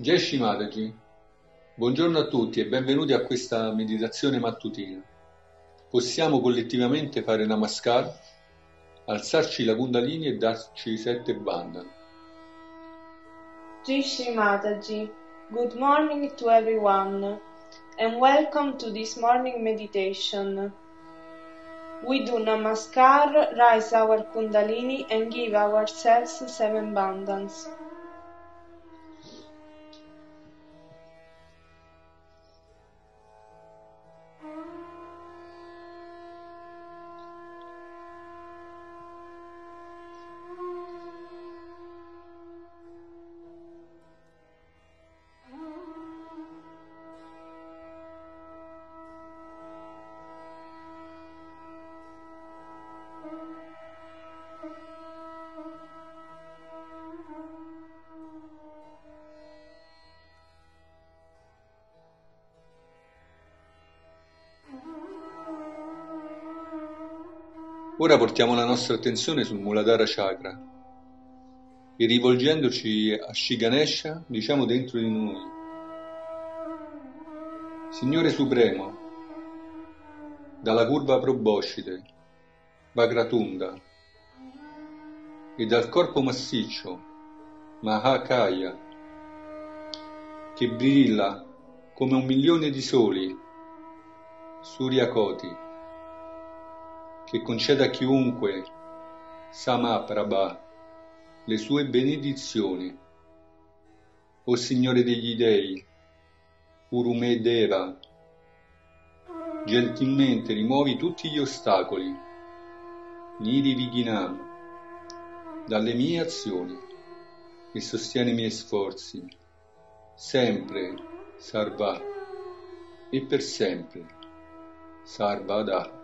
Jai Shri Mataji, buongiorno a tutti e benvenuti a questa meditazione mattutina. Possiamo collettivamente fare Namaskar, alzarci la Kundalini e darci 7 bandhan. Jai Shri Mataji, good morning to everyone and welcome to this morning meditation. We do Namaskar, raise our Kundalini and give ourselves 7 bandhans. Ora portiamo la nostra attenzione sul Muladhara Chakra e rivolgendoci a Shri Ganesha diciamo dentro di noi: Signore Supremo, dalla curva proboscide, Vakratunda, e dal corpo massiccio, Mahakaya, che brilla come 1.000.000 di soli, Suryakoti, che conceda a chiunque, Samaprabha, le sue benedizioni. O Signore degli Dei, Urumedeva, gentilmente rimuovi tutti gli ostacoli, Nirvignam, dalle mie azioni e sostieni i miei sforzi, sempre, Sarva, e per sempre, Sarvada.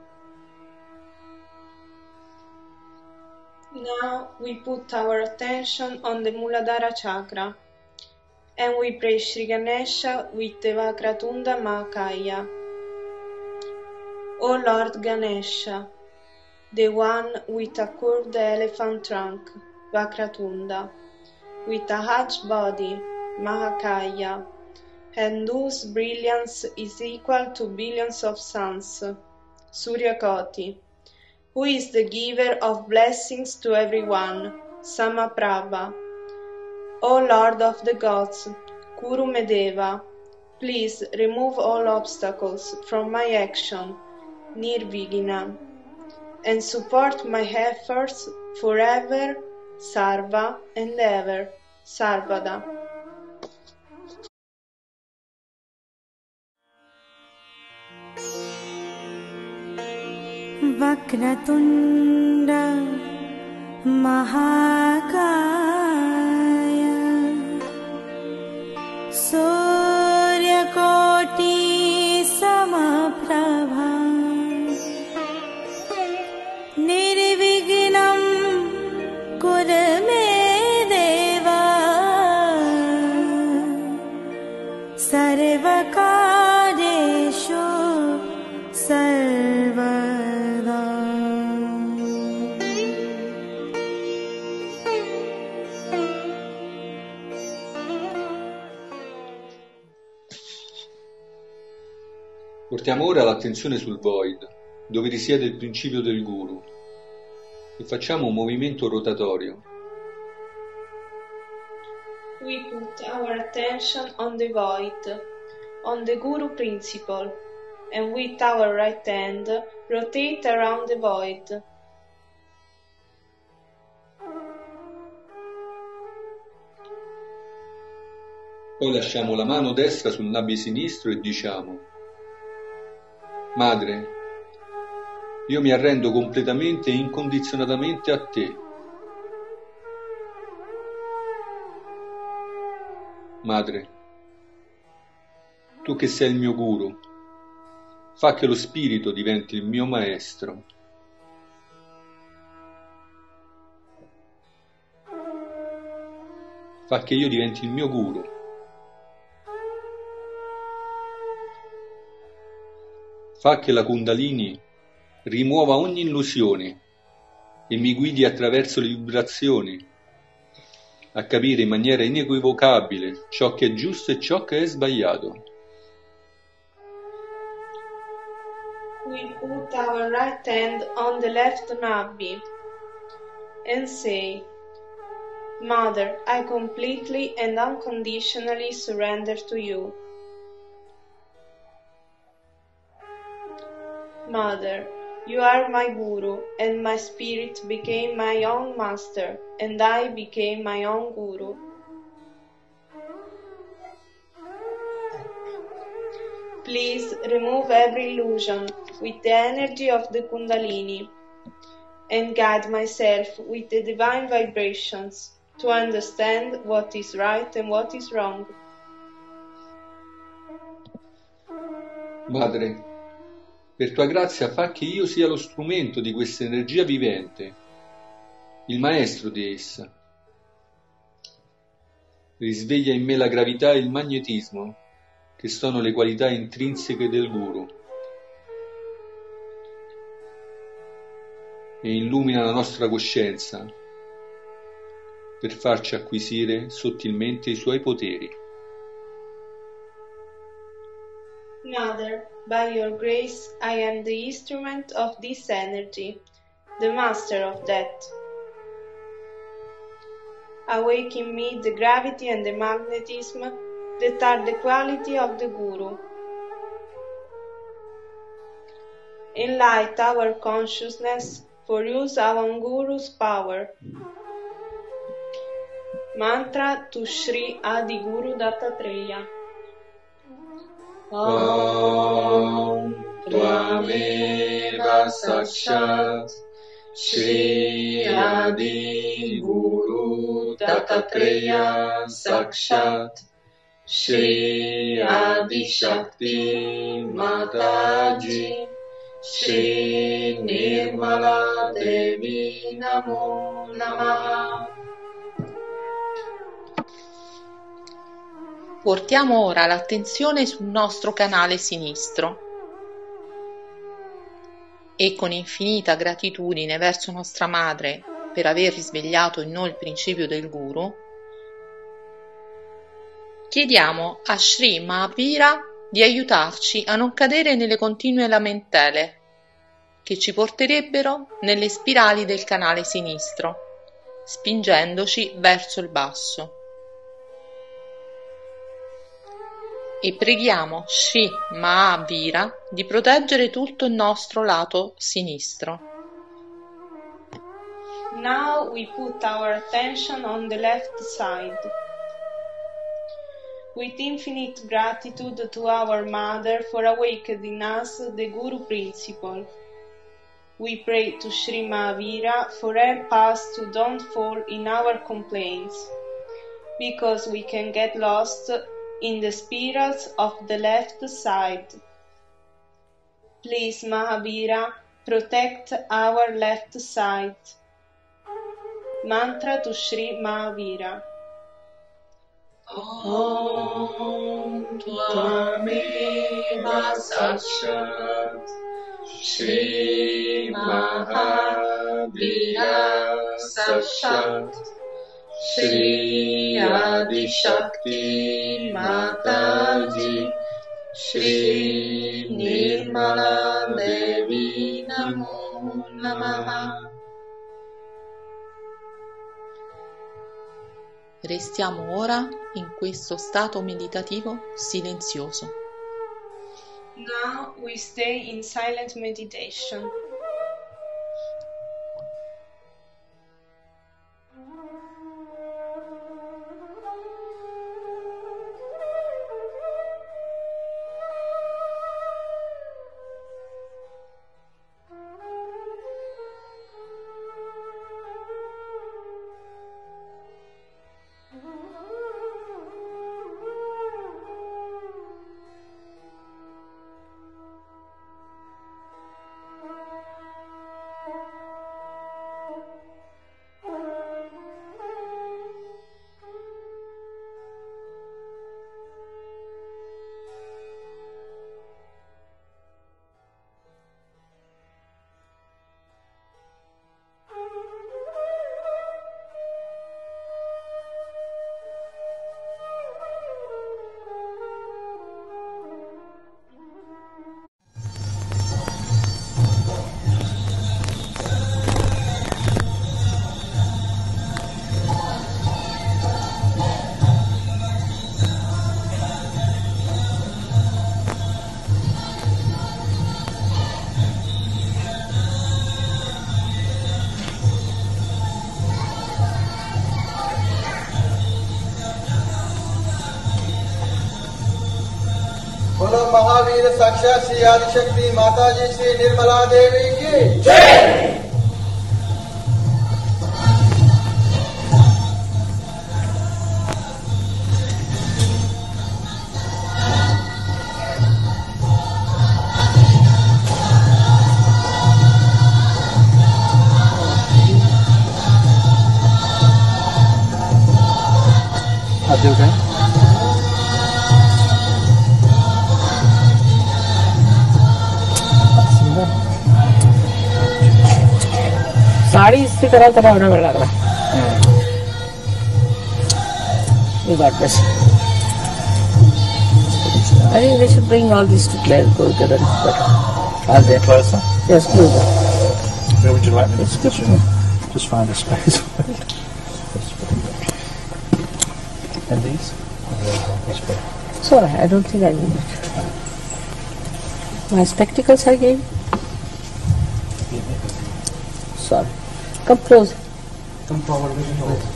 Now we put our attention on the Muladhara Chakra and we pray Shri Ganesha with the Vakratunda Mahakaya. O Lord Ganesha, the one with a curved elephant trunk, Vakratunda, with a huge body, Mahakaya, and whose brilliance is equal to billions of suns, Suryakoti, who is the giver of blessings to everyone, Samaprabha. O Lord of the gods, Kurumedeva, please remove all obstacles from my action, Nirvignam, and support my efforts forever, Sarva, and ever, Sarvada. Vakratunda Mahakaya Suryakoti Samaprabha Nirvignam Kurume Deva Sarvakareshu Sarvada. Portiamo ora l'attenzione sul Void, dove risiede il principio del Guru, e facciamo un movimento rotatorio. We put our attention on the void, on the Guru principle, and with our right hand rotate around the void. Poi lasciamo la mano destra sul nabi sinistro e diciamo: Madre, io mi arrendo completamente e incondizionatamente a te. Madre, tu che sei il mio guru, fa che lo spirito diventi il mio maestro. Fa che io diventi il mio guru. Fa che la Kundalini rimuova ogni illusione e mi guidi attraverso le vibrazioni a capire in maniera inequivocabile ciò che è giusto e ciò che è sbagliato. We put our right hand on the left nabbi and say, Mother, I completely and unconditionally surrender to you. Mother, you are my guru, and my spirit became my own master, and I became my own guru. Please remove every illusion with the energy of the Kundalini and guide myself with the divine vibrations to understand what is right and what is wrong. Madre, per tua grazia fa che io sia lo strumento di questa energia vivente, il maestro di essa. Risveglia in me la gravità e il magnetismo, che sono le qualità intrinseche del Guru, e illumina la nostra coscienza per farci acquisire sottilmente i suoi poteri. Mother, by your grace, I am the instrument of this energy, the master of that. Awake in me the gravity and the magnetism that are the quality of the Guru. Enlight our consciousness for use our Guru's power. Mantra to Sri Adi Guru Dattatreya. Om Tvameva Sakshat Shri Adi Guru Dattatreya Sakshat Shri Adi Shakti Mataji Shri Nirmala Devi Namo Namaha. Portiamo ora l'attenzione sul nostro canale sinistro e con infinita gratitudine verso nostra Madre per aver risvegliato in noi il principio del Guru, chiediamo a Sri Mahavira di aiutarci a non cadere nelle continue lamentele che ci porterebbero nelle spirali del canale sinistro, spingendoci verso il basso. E preghiamo Sri Mahavira di proteggere tutto il nostro lato sinistro. Now we put our attention on the left side. With infinite gratitude to our Mother for awakening us the Guru principle, we pray to Sri Mahavira for help us to don't fall in our complaints, because we can get lost in the spirals of the left side. Please, Mahavira, protect our left side. Mantra to Sri Mahavira. Om Tvameva Sakshat Shri Mahavira Sakshat Shri Adi Shakti Mataji Shri Nirmala Devi Namo Namaha. Restiamo ora in questo stato meditativo silenzioso. Now we stay in silent meditation. साक्षात श्री आदिशक्ति माता जी श्री निर्मला देवी की जय। साड़ी इसी तरह तरह होने लग रहा है। You got this. I think they should bring all these together. Are they closer? Yes, closer. Where would you like me to It's good. just find a space? And these? Sorry, I don't think I need it. My spectacles I gave. Sorry. Come close. Come forward with your voice.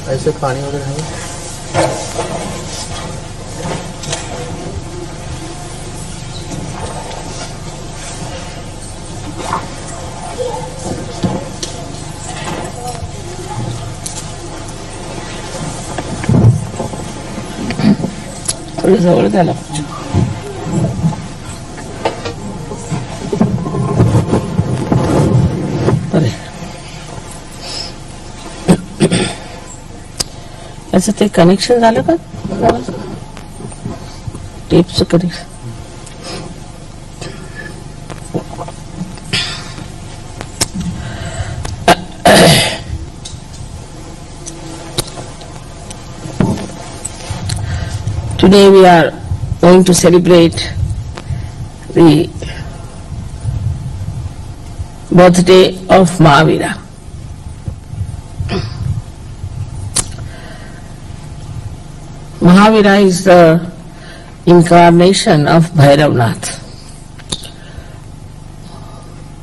ऐसे पानी वगैरह है? जवळ त्याला अरे याचं ते connection झालं का टेपचं connection Today we are going to celebrate the birthday of Mahavira. Mahavira is the incarnation of Bhairavnath,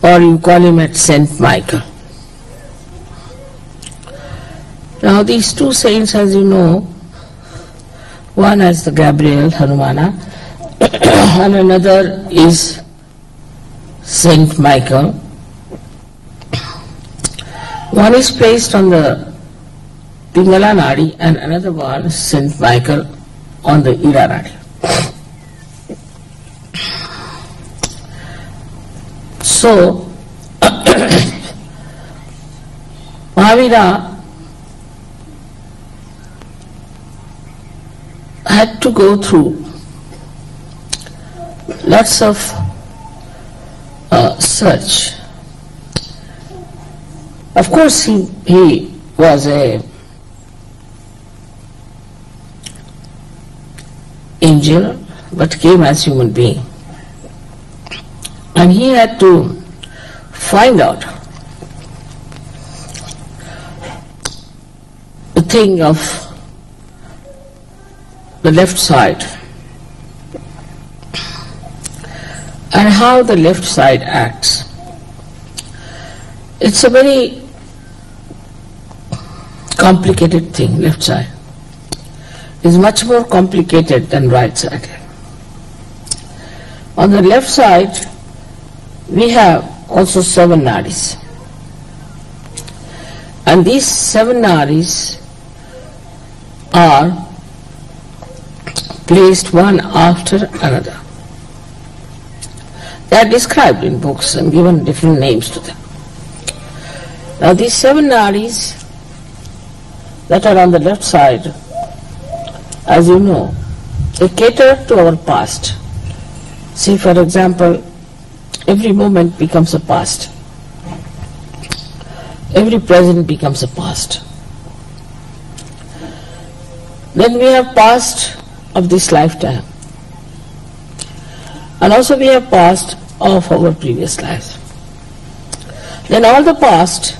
or you call him at Saint Michael. Now these two saints, as you know, one is the Gabriel Hanumana and another is Saint Michael. One is placed on the Pingala Nadi and another one, Saint Michael, on the Ira Nadi. So, Mahavira had to go through lots of search. Of course, he was a angel, but came as human being, and he had to find out the thing of the left side and how the left side acts. It's a very complicated thing. Left side is much more complicated than right side. On the left side we have also 7 nadis, and these 7 nadis are placed one after another. They are described in books and given different names to them. Now these 7 nadis that are on the left side, as you know, they cater to our past. See, for example, every moment becomes a past. Every present becomes a past. Then we have past of this lifetime, and also we have past of our previous lives. Then all the past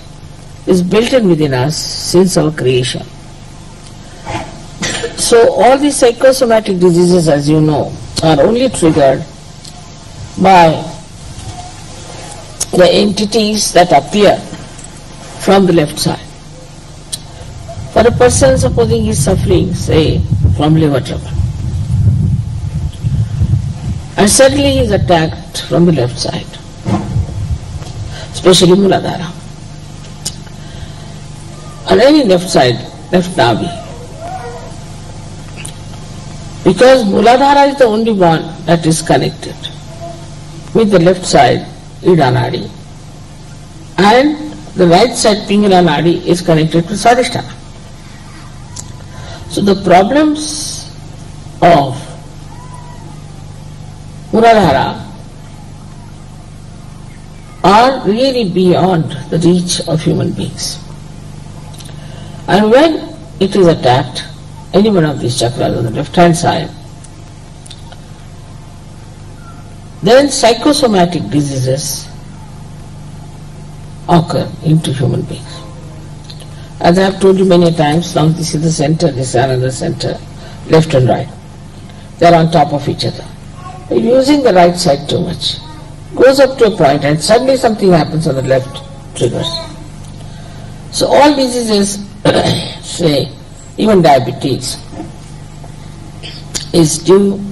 is built in within us since our creation. So all these psychosomatic diseases, as you know, are only triggered by the entities that appear from the left side. For a person, supposing he is suffering, say, from liver trouble, and suddenly he is attacked from the left side, especially Muladhara, on any left side, left navi. Because Muladhara is the only one that is connected with the left side, Ida Nadi, and the right side, Pingala Nadi, is connected to Swadhisthana. So the problems of Muladhara are really beyond the reach of human beings. And when it is attacked, any one of these chakras on the left hand side, then psychosomatic diseases occur into human beings. As I have told you many times, now this is the center, this is another center, left and right. They are on top of each other. By using the right side too much, goes up to a point and suddenly something happens on the left, triggers. So all diseases, say even diabetes, is due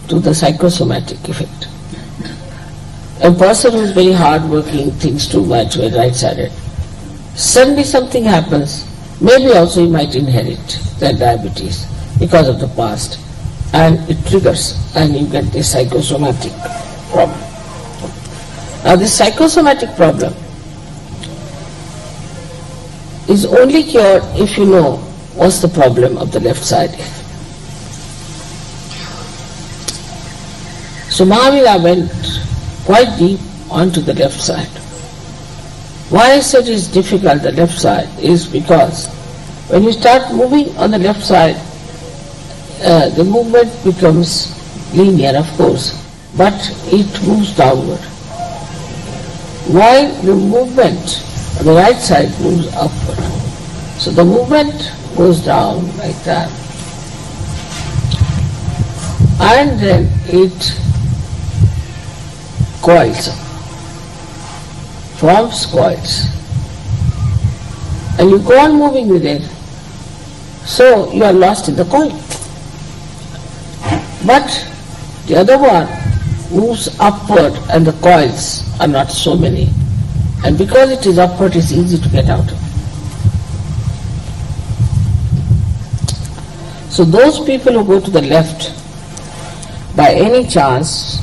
to the psychosomatic effect. A person who is very hard-working, thinks too much, very right-sided, suddenly something happens, maybe also he might inherit that diabetes because of the past, and it triggers, and you get this psychosomatic problem. Now this psychosomatic problem is only cured if you know what's the problem of the left side. So Mahavira went quite deep onto the left side. Why I said it's difficult, the left side, is because when you start moving on the left side, the movement becomes linear, of course, but it moves downward. While the movement on the right side moves upward. So the movement goes down like that, and then it coils up, forms coils, and you go on moving with it, so you are lost in the coil. But the other one moves upward and the coils are not so many, and because it is upward, it is easy to get out of. So those people who go to the left, by any chance,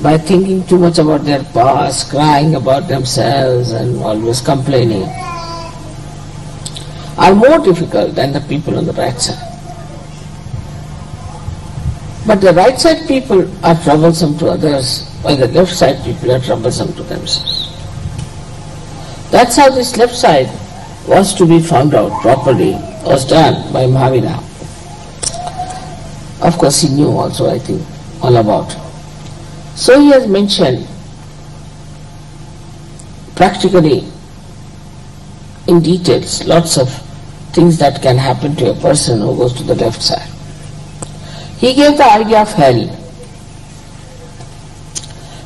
by thinking too much about their past, crying about themselves and always complaining, are more difficult than the people on the right side. But the right side people are troublesome to others, while the left side people are troublesome to themselves. That's how this left side was to be found out properly, was done by Mahavira. Of course he knew also, I think, all about it. So he has mentioned practically in details lots of things that can happen to a person who goes to the left side. He gave the idea of hell.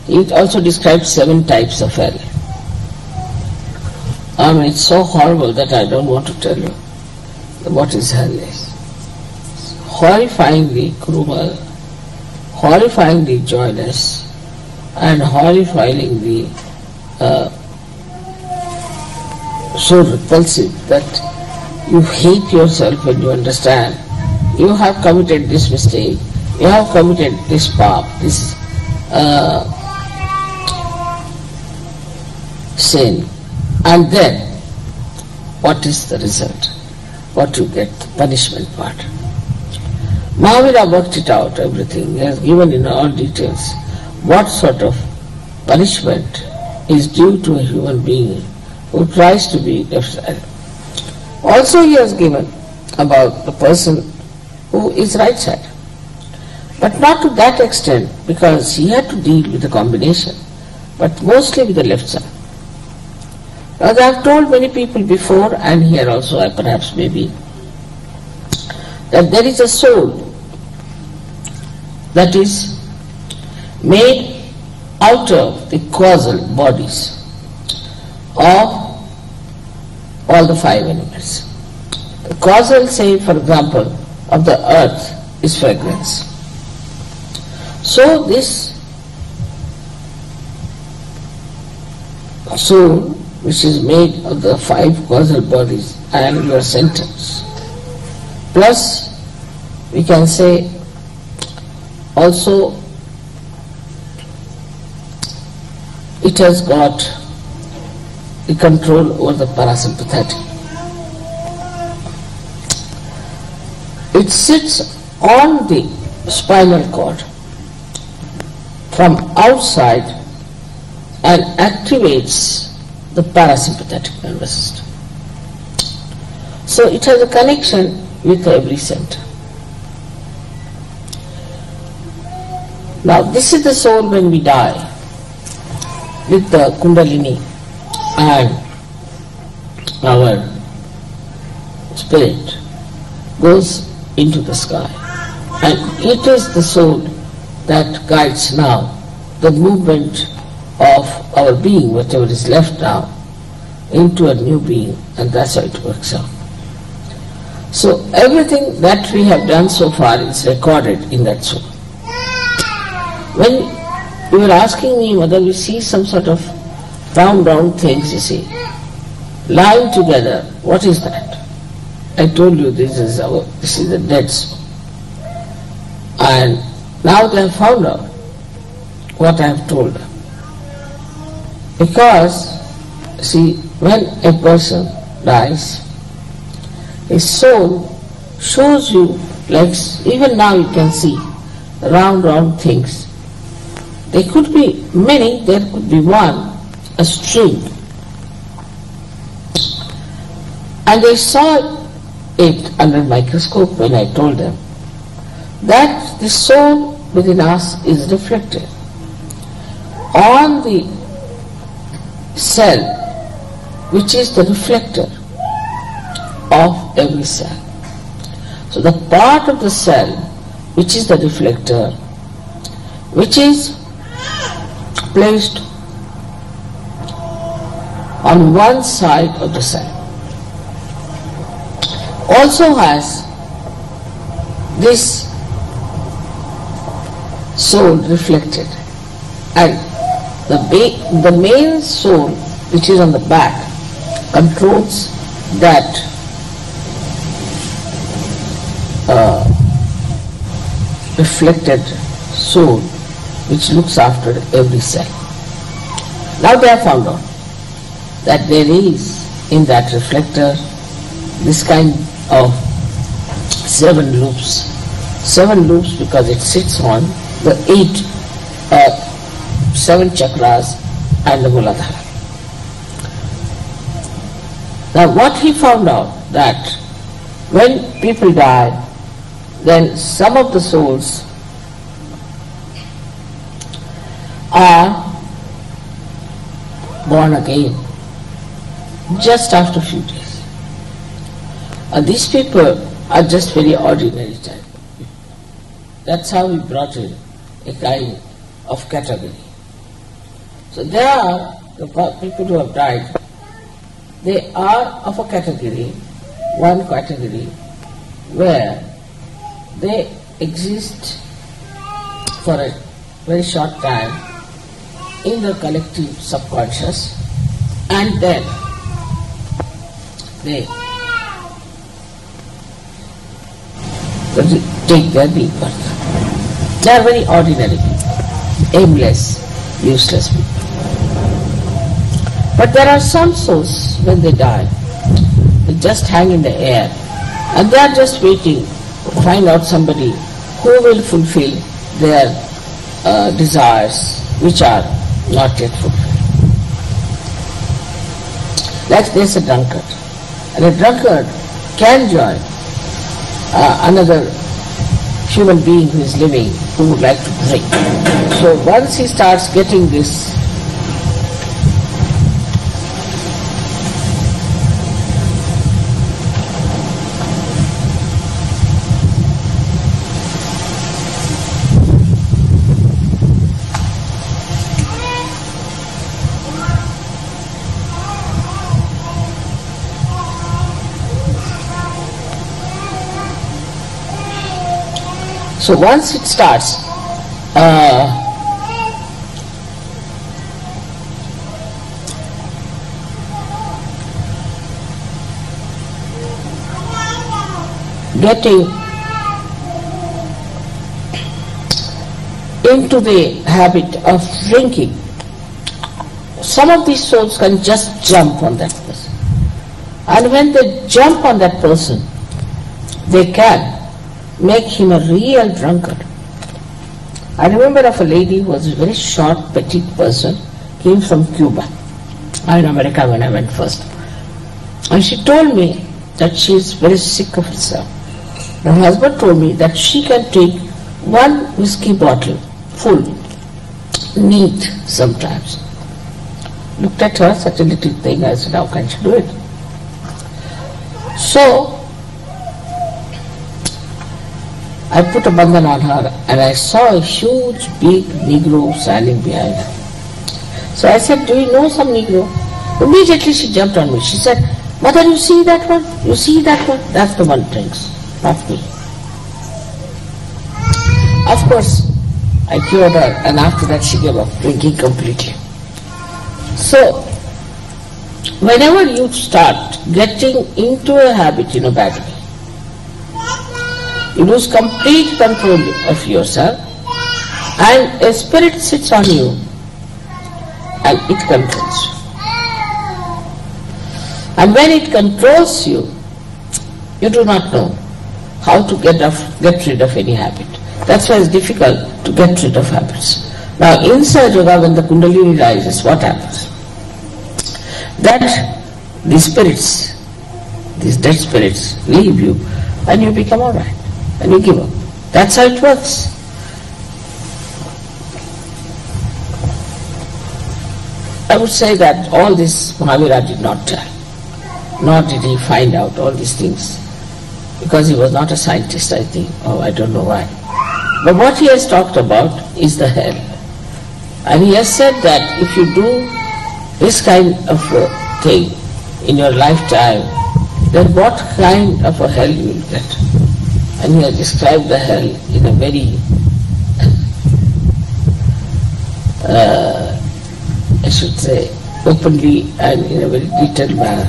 He also described 7 types of hell. I mean, it's so horrible that I don't want to tell you what is hell is. It's horrifyingly cruel, horrifyingly joyless, and horrifyingly so repulsive that you hate yourself when you understand you have committed this mistake, you have committed this paap, this sin, and then what is the result? What you get, the punishment part. Mahavira worked it out, everything. He has given in all details what sort of punishment is due to a human being who tries to be left-sided. Also he has given about the person who is right-sided, but not to that extent, because he had to deal with the combination, but mostly with the left side. As I have told many people before, and here also I perhaps maybe, that there is a soul that is made out of the causal bodies of all the five elements. The causal, say for example, of the earth is fragrance. So this soul, which is made of the five causal bodies and your sentence, plus we can say also it has got the control over the parasympathetic. It sits on the spinal cord from outside and activates the parasympathetic nervous system. So it has a connection with every center. Now this is the soul when we die, with the Kundalini and our spirit goes into the sky, and it is the soul that guides now the movement of our being, whatever is left now, into a new being, and that's how it works out. So everything that we have done so far is recorded in that soul. When you were asking me whether we see some sort of round things, you see, lying together, what is that? I told you this is the dead soul. And now they have found out what I have told them. Because, see, when a person dies, his soul shows you, like even now you can see, round things. There could be many, there could be one, a string. And they saw it under microscope when I told them that the soul within us is reflected on the cell, which is the reflector of every cell. So the part of the cell which is the reflector, which is placed on one side of the cell, also has this soul reflected, and the main soul which is on the back controls that reflected soul which looks after every cell. Now they have found out that there is in that reflector this kind of 7 loops. 7 loops because it sits on the 7 chakras and the Muladhara. Now what he found out that when people die, then some of the souls are born again just after a few days. These people are just very ordinary type. That's how we brought in a kind of category. So there are the people who have died, they are of a category, one category, where they exist for a very short time in the collective subconscious, and then they take their rebirth. They are very ordinary people, aimless, useless people. But there are some souls, when they die, they just hang in the air, and they are just waiting to find out somebody who will fulfill their desires, which are not yet fulfilled. Like there's a drunkard, and a drunkard can join another human being who is living, who would like to drink. So once he starts getting this So once it starts, getting into the habit of drinking, some of these souls can just jump on that person. And when they jump on that person, they can make him a real drunkard. I remember of a lady who was a very short, petite person, came from Cuba, in America when I went first. And she told me that she is very sick of herself. Her husband told me that she can take one whiskey bottle full, neat sometimes. Looked at her, such a little thing, I said, how can she do it? So, I put a bandhan on her and I saw a huge, big Negro standing behind her. So I said, do you know some Negro? Immediately she jumped on me. She said, Mother, you see that one? You see that one? That's the one drinks, not me. Of course, I cured her and after that she gave up drinking completely. So, whenever you start getting into a habit in a bad way, you lose complete control of yourself and a spirit sits on you and it controls you. And when it controls you, you do not know how to get rid of any habit. That's why it's difficult to get rid of habits. Now in Sahaja Yoga, when the Kundalini rises, what happens? That the spirits, these dead spirits, leave you and you become alright. And you give up. That's how it works. I would say that all this Mahavira did not tell, nor did he find out all these things, because he was not a scientist, I think, or I don't know why. But what he has talked about is the hell. And he has said that if you do this kind of a thing in your lifetime, then what kind of a hell you will get? And he has described the hell in a very, I should say, openly and in a very detailed manner.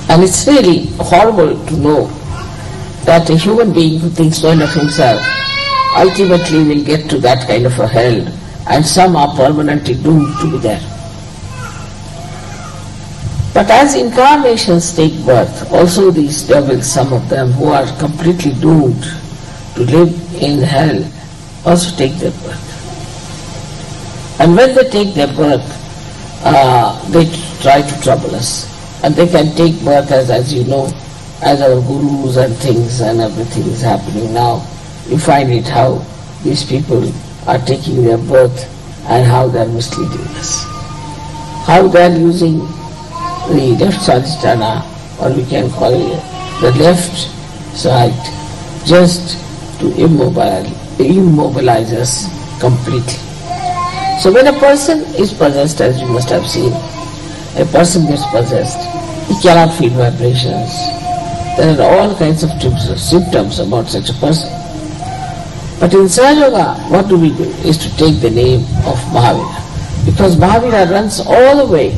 And it's really horrible to know that a human being who thinks well of himself ultimately will get to that kind of a hell, and some are permanently doomed to be there. But as incarnations take birth, also these devils, some of them who are completely doomed to live in hell, also take their birth. And when they take their birth, they try to trouble us. And they can take birth as you know, as our gurus and things and everything is happening now. You find it how these people are taking their birth and how they are misleading us. How they are using the left sadhisthana, or we can call it the left side, just to immobilize us completely. So when a person is possessed, as you must have seen, a person gets possessed, he cannot feel vibrations. There are all kinds of symptoms about such a person. But in Sahaja Yoga, what do we do is to take the name of Mahavira. Because Mahavira runs all the way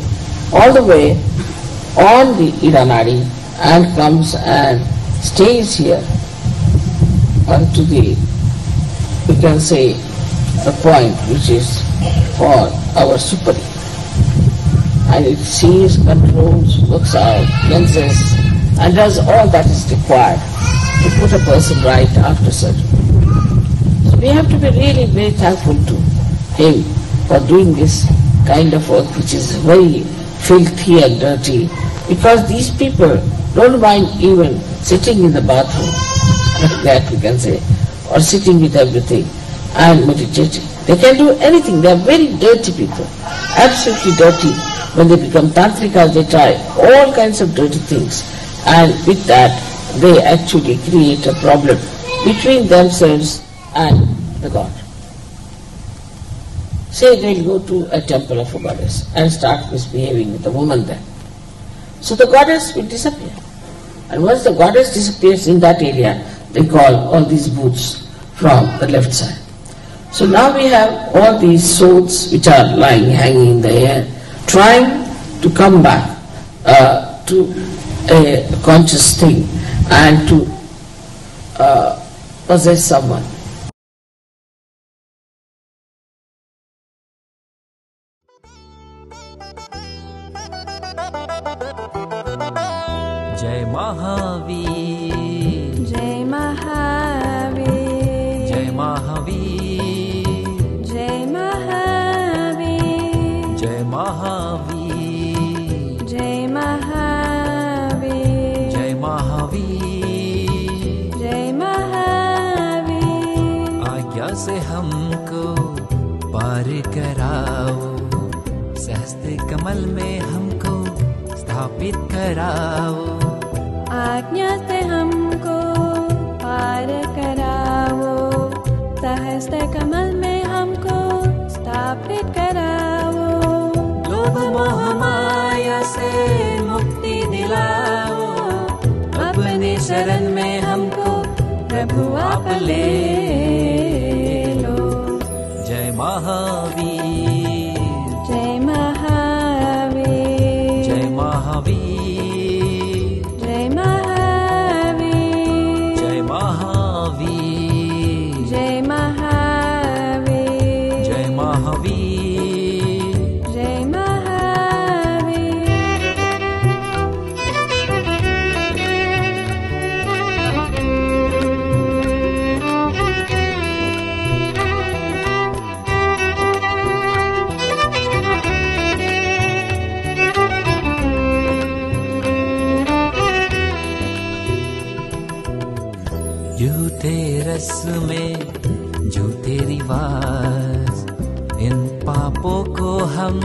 on the Iranadi and comes and stays here unto the, we can say, the point which is for our superior. And it sees, controls, works out, cleanses, and does all that is required to put a person right after surgery. So we have to be really very thankful to him for doing this kind of work which is very filthy and dirty, because these people don't mind even sitting in the bathroom, like that we can say, or sitting with everything and meditating. They can do anything. They are very dirty people, absolutely dirty. When they become tantrikas, they try all kinds of dirty things, and with that they actually create a problem between themselves and the God. Say they'll go to a temple of a goddess and start misbehaving with a woman there. So the goddess will disappear. And once the goddess disappears in that area, they call all these booths from the left side. So now we have all these souls which are lying, hanging in the air, trying to come back to a conscious thing and to possess someone. Jai Mahavir, Jai Mahavir, Jai Mahavir, Jai Mahavir, Jai Mahavir, Jai Mahavir, Jai Mahavir, Jai Mahavir. आज्ञा से हमको पार कराओ, सहस्त्र कमल में हमको स्थापित कराओ. आज्ञा से हमको पार कराओ, सहस्त्र कमल में हमको स्थापित कराओ. लोभ मोह माया से मुक्ति दिलाओ, अपने शरण में हमको प्रभु आप ले लो. जय महावीर, जय महावीर, जय महावीर, जय महावीर, जय महावीर, जय महावीर, जय महावीर, जय झूठे रस में झूठे रिवाज, इन पापों को हम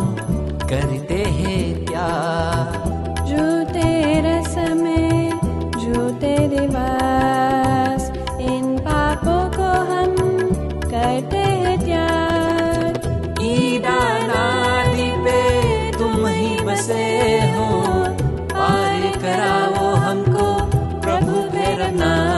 करते हैं त्याग. झूठे रस में झूठे रिवाज, इन पापों को हम करते हैं त्याग. ईदानादि पे तुम ही बसे हो, पार कराओ हमको प्रभु तेरा नाम.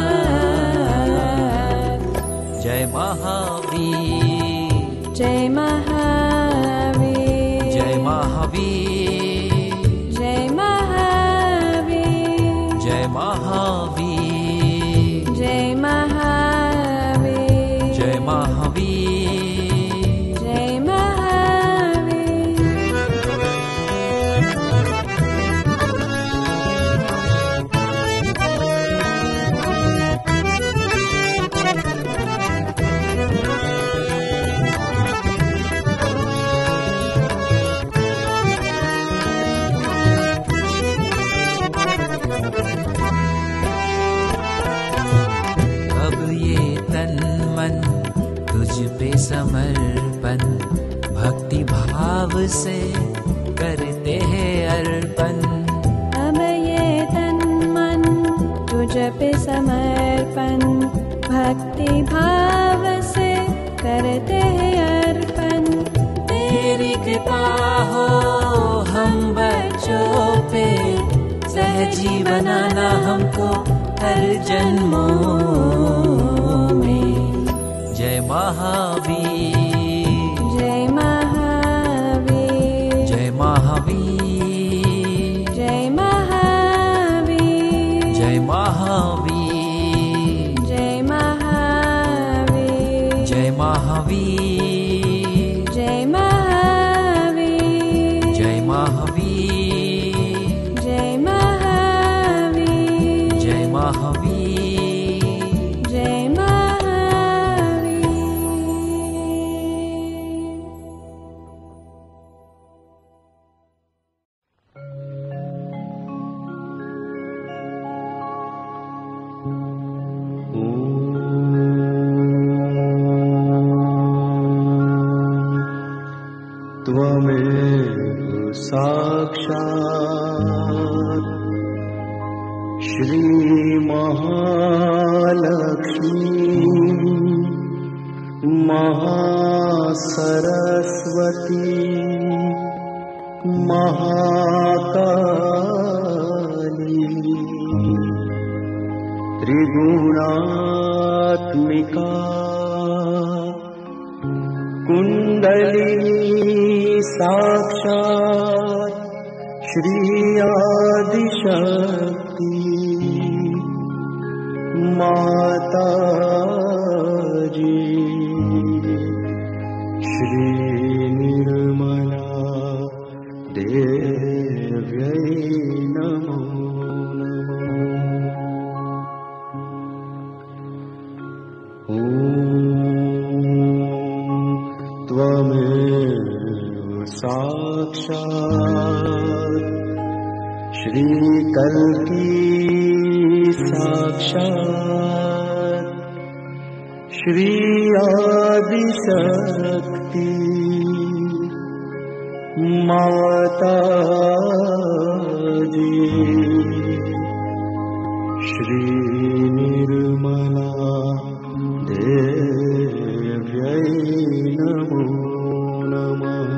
जय महावीर, जय महावीर, जय महावीर, जय महावीर, जय महावीर, जय महावीर, जय महावीर, जय समर्पण भक्ति भाव से करते हैं अर्पण. अब ये तन मन तुझ पे समर्पण भक्ति भाव से करते हैं अर्पण. तेरी कृपा हो हम बच्चों पे, सहजी बनाना हमको हर जन्मों में. जय महावीर, जय महावीर, जय महावीर, जय महावीर, जय महावीर, जय महावीर, जय महावीर, जय महावीर, जय महावीर, जय महावीर, जय महावीर, जय त्वमेव साक्षात् श्री महालक्ष्मी महासरस्वती महाकाली त्रिगुणात्मिका कुंडलिनी साक्षात श्री आदिशक्ति माता जी श्री निर्मला देव्यै नमो त्वमेव साक्षात् श्री कल्की साक्षात् श्री आदिशक्ति माता जी श्री निर्मला देव्यै नमो नमः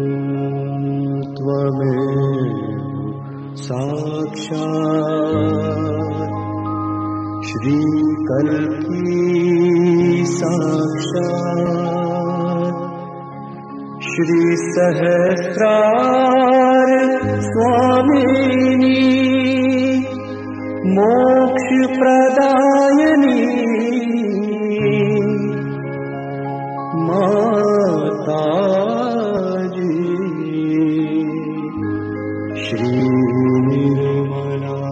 ॐ त्वमेव साक्षात् श्री कल्की साक्षात् श्री सहस्रार स्वामिनी मोक्ष प्रदायिनी माता जी श्री निर्मला